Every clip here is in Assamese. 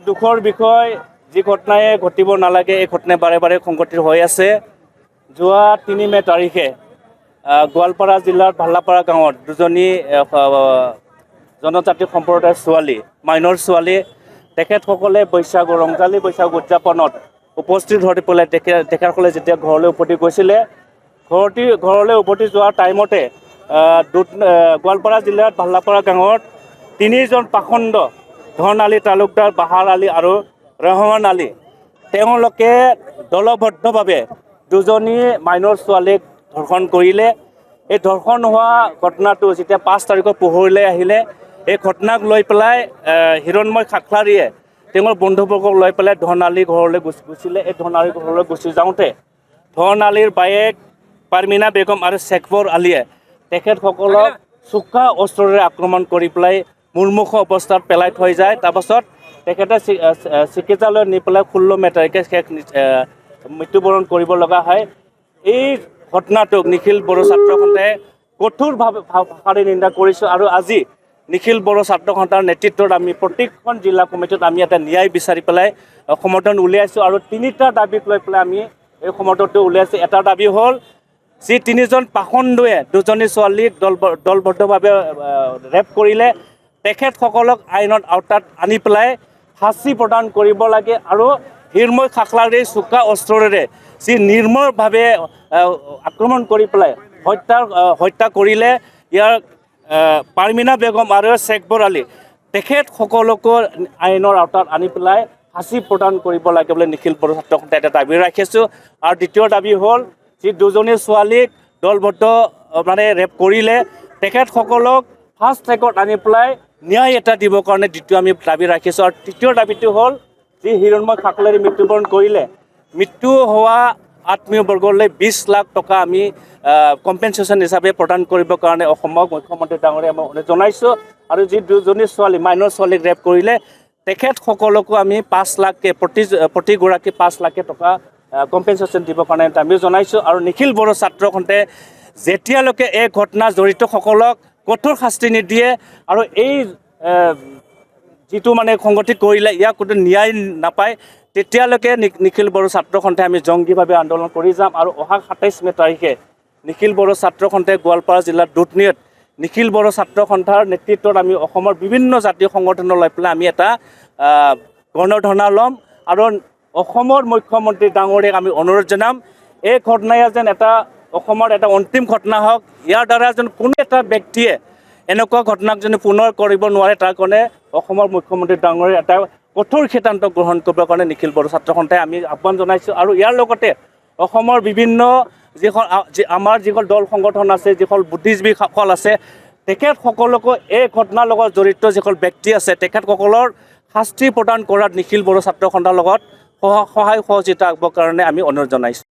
দুখৰ বিষয় যি ঘটনাই ঘটিব নালাগে এই ঘটনাই বাৰে বাৰে সংঘটিত হৈ আছে। যোৱা 3 মে তাৰিখে গোৱালপাৰা জিলাৰ ভাল্লাপাৰা গাঁৱত দুজনী জনজাতি সম্প্ৰদায়ৰ ছোৱালী মাইনৰ ছোৱালী তেখেতসকলে বৈশাগু ৰংজালী বৈশাখ উদযাপনত উপস্থিত হৈ পেলাই তেখেতসকলে যেতিয়া ঘৰলৈ উভতি গৈছিলে ঘৰলৈ উভতি যোৱাৰ টাইমতে গোৱালপাৰা জিলাৰ ভাল্লাপাৰা গাঁৱত 3জন পাখণ্ড ধন আলী তালুকদাৰ বাহাৰ আলী আৰু ৰহমান আলী তেওঁলোকে দলবদ্ধভাৱে দুজনী মাইনৰ ছোৱালীক ধৰ্ষণ কৰিলে। এই ধৰ্ষণ হোৱা ঘটনাটো যেতিয়া 5 তাৰিখৰ পোহৰলৈ আহিলে এই ঘটনাক লৈ পেলাই হিৰণময় খাখলাৰীয়ে তেওঁৰ বন্ধুবৰ্গক লৈ পেলাই ধন আলীৰ ঘৰলৈ গুচিলে। এই ধন আলীৰ ঘৰলৈ গুচি যাওঁতে ধন আলীৰ বায়েক পাৰমিনা বেগম আৰু শেখবৰ আলীয়ে তেখেতসকলক চোকা অস্ত্ৰেৰে আক্ৰমণ কৰি পেলাই মূৰ্মুখ অৱস্থাত পেলাই থৈ যায়। তাৰপাছত তেখেতে চিকিৎসালয়ত নি পেলাই 16 মে তাৰিখে মৃত্যুবৰণ কৰিব লগা হয়। এই ঘটনাটোক নিখিল বড়ো ছাত্ৰ সন্থাই কঠোৰভাৱে ভাষাৰে নিন্দা কৰিছোঁ আৰু আজি নিখিল বড়ো ছাত্ৰ সন্থাৰ নেতৃত্বত আমি প্ৰত্যেকখন জিলা কমিটিত আমি এটা ন্যায় বিচাৰি পেলাই সমৰ্থন উলিয়াইছোঁ আৰু 3টা দাবীক লৈ পেলাই আমি এই সমৰ্থনটো উলিয়াইছোঁ। এটা দাবী হ'ল যি 3জন পাখণ্ডুৱে দুজনী ছোৱালীক দলবদ্ধভাৱে ৰেপ কৰিলে তেখেতসকলক আইনৰ আওতাত আনি পেলাই শাস্তি প্ৰদান কৰিব লাগে আৰু হিৰময় খাখলাৰীৰ চোকা অস্ত্ৰেৰে যি নিৰ্মলভাৱে আক্ৰমণ কৰি পেলাই হত্যা কৰিলে ইয়াৰ পাৰমিনা বেগম আৰু শেখবৰ আলী তেখেতসকলকো আইনৰ আওতাত আনি পেলাই শাস্তি প্ৰদান কৰিব লাগে বুলি নিখিল বড়ো ছাত্ৰ সন্থাই এটা দাবী ৰাখিছোঁ। আৰু দ্বিতীয় দাবী হ'ল যি দুজনী ছোৱালীক দলবদ্ধ ৰেপ কৰিলে তেখেতসকলক ফাষ্ট ট্ৰেকত আনি পেলাই ন্যায় এটা দিবৰ কাৰণে দ্বিতীয় আমি দাবী ৰাখিছোঁ। আৰু তৃতীয় দাবীটো হ'ল যি হিৰণময় খাখলাৰী মৃত্যুবৰণ কৰিলে মৃত্যু হোৱা আত্মীয়বৰ্গলৈ 20 লাখ টকা আমি কম্পেনচেশ্যন হিচাপে প্ৰদান কৰিবৰ কাৰণে অসমৰ মুখ্যমন্ত্ৰী ডাঙৰীয়া মই জনাইছোঁ। আৰু যি দুজনী ছোৱালী মাইনৰ ছোৱালীক ৰেপ কৰিলে তেখেতসকলকো আমি 5 লাখকৈ প্ৰতিগৰাকী 5 লাখ টকা কম্পেনচেশ্যন দিবৰ কাৰণে আমি জনাইছোঁ। আৰু নিখিল বড়ো ছাত্ৰ সন্থাই যেতিয়ালৈকে এই ঘটনা জড়িতসকলক কঠোৰ শাস্তি নিদিয়ে আৰু এই যিটো সংগঠিত কৰিলে ইয়াক কোনো ন্যায় নাপায় তেতিয়ালৈকে নিখিল বড়ো ছাত্ৰ সন্থাই আমি জংগীভাৱে আন্দোলন কৰি যাম। আৰু অহা 27 মে তাৰিখে নিখিল বড়ো ছাত্ৰ সন্থাই গোৱালপাৰা জিলাৰ দুধনৈত নিখিল বড়ো ছাত্ৰ সন্থাৰ নেতৃত্বত আমি অসমৰ বিভিন্ন জাতীয় সংগঠনক লৈ পেলাই আমি এটা গণধৰ্ণা ল'ম আৰু অসমৰ মুখ্যমন্ত্ৰী ডাঙৰীয়াক আমি অনুৰোধ জনাম এই ঘটনাই যেন অসমৰ এটা অন্তিম ঘটনা হওক। ইয়াৰ দ্বাৰা যেন কোনো এটা ব্যক্তিয়ে এনেকুৱা ঘটনাক যেন পুনৰ কৰিব নোৱাৰে তাৰ কাৰণে অসমৰ মুখ্যমন্ত্ৰী ডাঙৰীয়াই এটা কঠোৰ সিদ্ধান্ত গ্ৰহণ কৰিবৰ কাৰণে নিখিল বড়ো ছাত্ৰ সন্থাই আমি আহ্বান জনাইছোঁ। আৰু ইয়াৰ লগতে অসমৰ বিভিন্ন আমাৰ যিখন দল সংগঠন আছে যিখন বুদ্ধিজীৱীসকল আছে তেখেতসকলকো এই ঘটনাৰ লগত জড়িত যিসকল ব্যক্তি আছে তেখেতসকলৰ শাস্তি প্ৰদান কৰাত নিখিল বড়ো ছাত্ৰ সন্থাৰ লগত সহায় সহযোগিতা আগবঢ়াবৰ কাৰণে আমি অনুৰোধ জনাইছোঁ।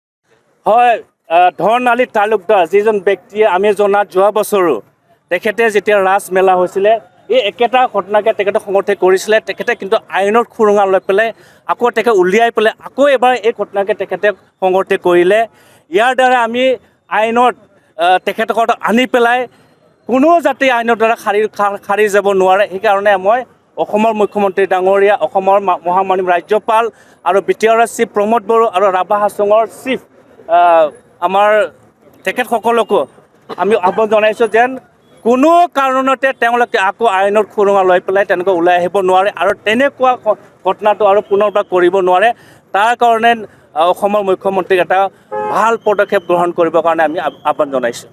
হয়, ধন আলী তালুকদাৰ যিজন ব্যক্তিয়ে আমি জনাত যোৱা বছৰো তেখেতে যেতিয়া ৰাজমেলা হৈছিলে এই একেটা ঘটনাকে তেখেতে সংগঠিত কৰিছিলে। তেখেতে কিন্তু আইনৰ খুৰুঙা লৈ পেলাই আকৌ তেখেতে উলিয়াই পেলাই আকৌ এবাৰ এই ঘটনাকে তেখেতে সংগঠিত কৰিলে। ইয়াৰ দ্বাৰা আমি আইনত তেখেতসকলক আনি পেলাই কোনো যাতে আইনৰ দ্বাৰা সাৰি যাব নোৱাৰে সেইকাৰণে মই অসমৰ মুখ্যমন্ত্ৰী ডাঙৰীয়া অসমৰ মহামহিম ৰাজ্যপাল আৰু BTRৰ চিফ প্ৰমোদ বড়ো আৰু ৰাভা হাছঙৰ চিফ আমাৰ তেখেতসকলকো আমি আহ্বান জনাইছোঁ যেন কোনো কাৰণতে তেওঁলোকে আকৌ আইনৰ খুৰুঙা লৈ পেলাই তেনেকৈ ওলাই আহিব নোৱাৰে আৰু তেনেকুৱা ঘটনাটো আৰু পুনৰবাৰ কৰিব নোৱাৰে। তাৰ কাৰণে অসমৰ মুখ্যমন্ত্ৰীক এটা ভাল পদক্ষেপ গ্ৰহণ কৰিবৰ কাৰণে আমি আহ্বান জনাইছোঁ।